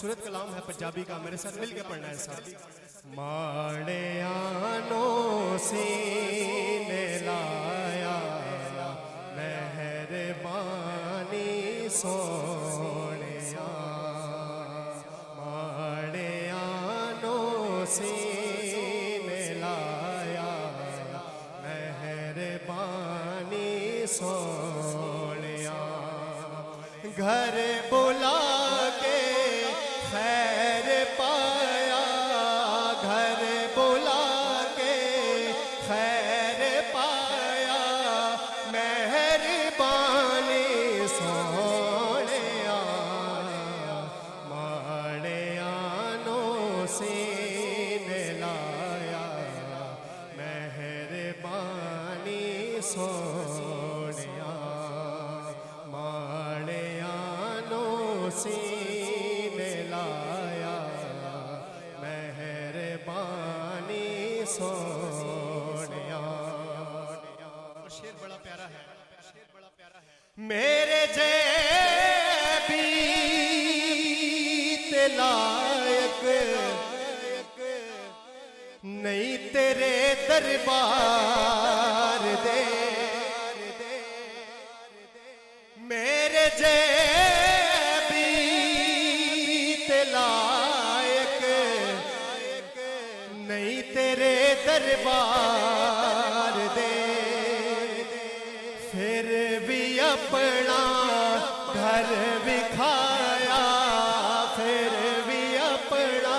खूबसूरत कलाम है पंजाबी का, मेरे साथ मिलकर पढ़ना है साथ। माड़े आनों से लाया मेहरबानी सोनिया, माड़े आनों से लाया मेहरबानी सोनिया, घर बुला के खैर पाया, घर बुला के खैर पाया, मेहरबानी सोनिया, माड़े आनों से लाया मेहरबानी सोनिया, माड़े आनों से लाया मेहरबानी सोनिया। और शेर बड़ा प्यारा है, शेर बड़ा प्यारा है। मेरे जैबीत लायक नहीं तेरे दरबार दे, मेरे जैबीत लायक नहीं तेरे दरबार दे, फिर भी अपना घर दिखाया, फिर भी अपना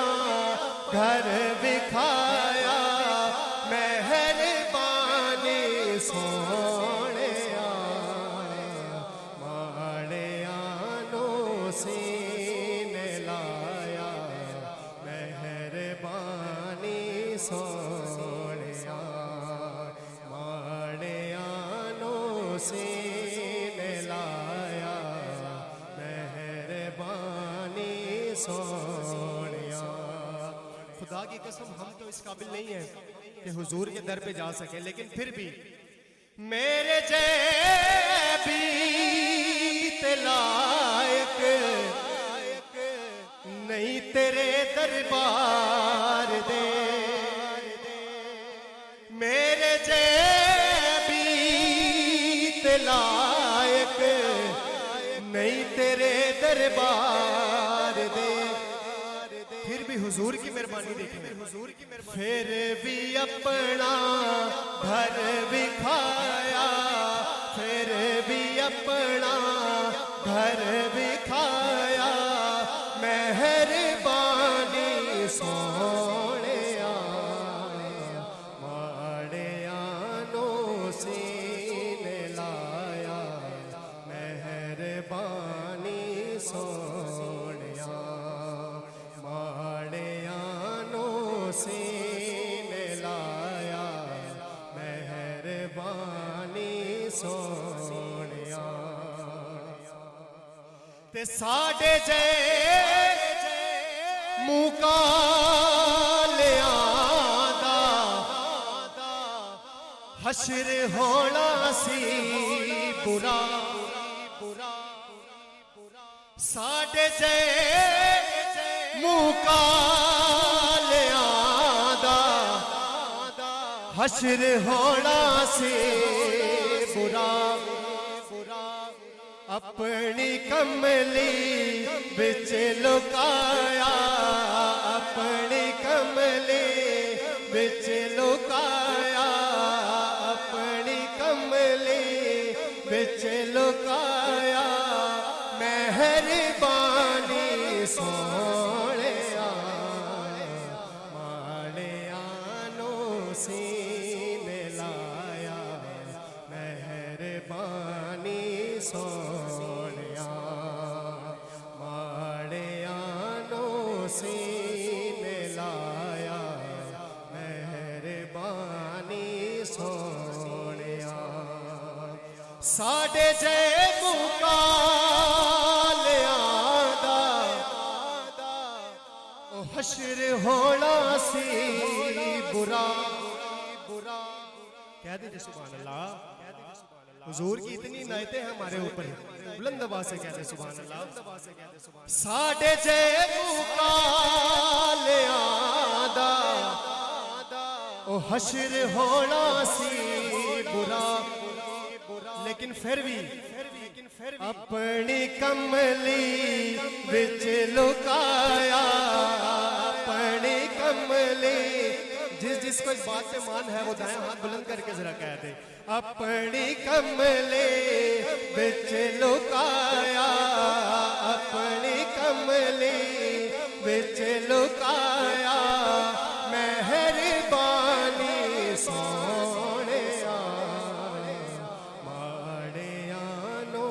घर दिखाया, मेहरबानी सोनिया, माड़े आनों से लाया मेहरबानी सोनिया, माड़े आनों से लाया मेहरबानी सोनिया। खुदा की कसम हम तो इस काबिल नहीं है कि हुजूर के दर पे जा सके, लेकिन फिर भी मेरे जैबीत लायक नहीं तेरे दरबार दे, मेरे जैबीत लायक नहीं तेरे दरबार दे, फिर भी हुजूर की मेहरबानी देखें, हुजूर की मेहरबानी, फिर भी अपना घर दिखाया, फिर भी अपना घर दिखाया, मेहरबानी सोनिया, माड़े आनों से लाया मेहरबानी सोनिया, माड़े आनों से लाया मेहरबानी सोनिया। ते साडे जे मुकालियां दा हशर होना सी बुरा, साडे जे मुकालियां दा हशर होना सी बुरा, अपनी कमली बिच लुकाया, अपनी कमली बिच लुकाया, अपनी कमली बिच लुकाया, मेहरबानी सोनिया, माड़े आनों से लाया मेहरबानी सोनिया, माड़े आनों से लाया मेहरबानी सोनिया, साडे जे मुकालियां दा ओ हशर होना सी बुरा, कह दीजिए सुभान अल्लाह, कह दीजिए सुभान अल्लाह। हुजूर की इतनी इनायतें हैं हमारे ऊपर, बुलंद आवाज से कहते सुभान अल्लाह। साडे जे मुकाल आदा ओ हशर होना सी बुरा, लेकिन फिर भी अपनी कमली विच लुकाया, अपनी कमली। जिसको इस बात पे मान है वो दाएं हाथ बुलंद करके जरा कह दे, अपनी कमले बिच लुकाया, अपनी कमले बिच लुकाया, मेहरबानी सोने माड़ियानो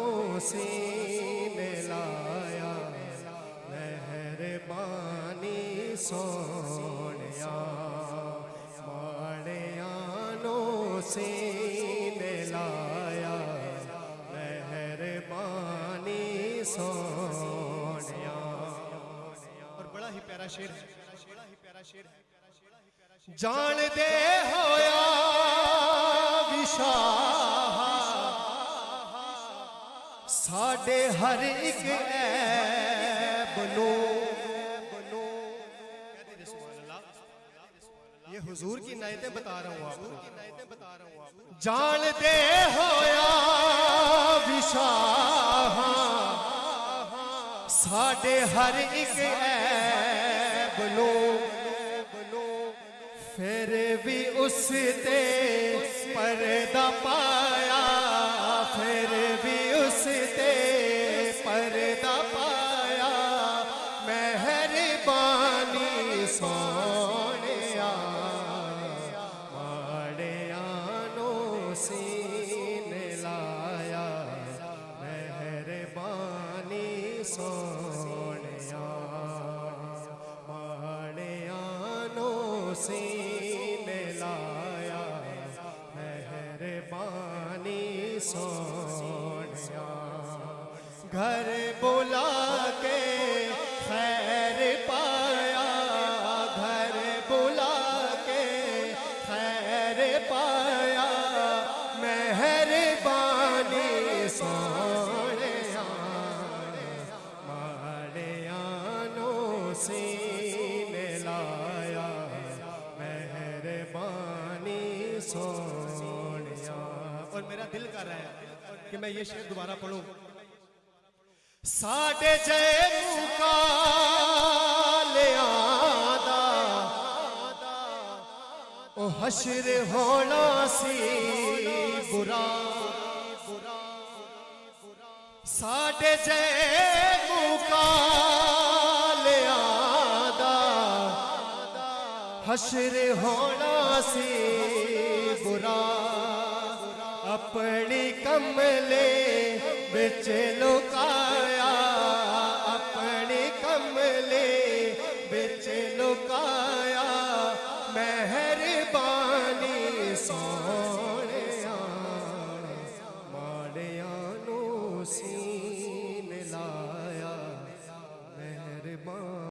सीने लाया, मेहरबानी सोने सीने लाया, मेहरबानी सोनिया। और बड़ा ही प्यारा शेर है, जान दे होया विशाह साडे हर एक ऐब नूं, ये हुजूर की नायतें बता रहा हूं आपको। जान दे होया विशाह साडे हर एक ऐब नूं, फिर भी उस ते पर्दा पाया, फिर भी उस ते पर्दा पाया, मेहरबानी सोनिया माड़ियानो सीने लाया, मेहरबानी सोनिया माड़ियानो सीने लाया, मेहरबानी सोनिया। घर बुला के खैर पाया, घर बुला के खैर पाया, मेहरबानी सोनिया माड़ियानो सीने लाया, मेहरबानी सोनिया। और मेरा दिल कर रहा है कि मैं ये शेर दोबारा पढ़ूं। साडे जय मुकाल आदा ओ हशर होना सी बुरा, साडे जय मुकाल आदा हशर होना सी बुरा, अपनी कमले बिच लुकाया,